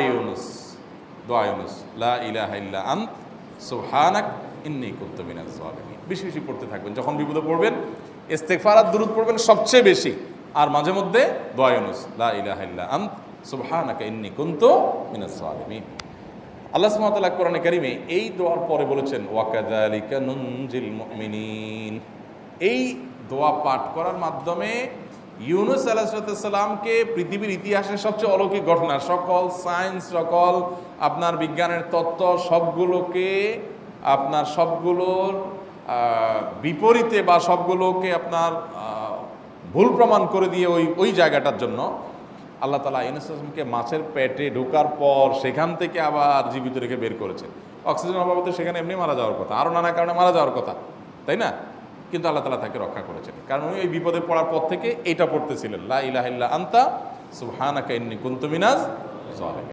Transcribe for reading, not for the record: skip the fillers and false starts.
ইউনুস, দোয়া ইউনুস, লা ইলাহা ইল্লা আন্ত সুবহানাক ইন্নী কুনতু মিনাজ জালিমিন। বেশি বেশি পড়তে থাকবেন, যখন বিপদে পড়বেন ইস্তিগফার আর দুরূদ পড়বেন সবচেয়ে বেশি, আর মাঝে মধ্যে দোয়া ইউনুস, লা ইলাহা ইল্লা আন্ত সুবহানাকা ইন্নী কুনতু মিনাজ জালিমিন। আল্লাহ সুবহানাহু ওয়া তাআলা কোরআনে কারিমে এই দোয়ার পরে বলেছেন ওয়া কাযালিকা নুনজিল মুমিনিন। এই দোয়া পাঠ করার মাধ্যমে ইউনুস আলাইহিস সালামকে পৃথিবীর ইতিহাসের সবচেয়ে অলৌকিক ঘটনা, সকল সায়েন্স, সকল আপনার বিজ্ঞানের তত্ত্ব সবগুলোকে আপনার সবগুলোর বিপরীতে বা সবগুলোকে আপনার ভুল প্রমাণ করে দিয়ে ওই জায়গাটার জন্য আল্লাহ তাআলা ইউনুস আলাইহিসকে মাছের পেটে ঢোকার পর সেখান থেকে আবার জীবিত রেখে বের করেছে। অক্সিজেন অভাবে তো সেখানে এমনি মারা যাওয়ার কথা, আরও নানা কারণে মারা যাওয়ার কথা, তাই না? কিন্তু আল্লাহ তাআলা তাকে রক্ষা করেছেন, কারণ উনি ওই বিপদে পড়ার পর থেকে এইটা পড়তেছিলেন, লা ইলাহা ইল্লা আনতা সুবহানাকা ইন্নী কুনতু মিনাজ জালিমিন।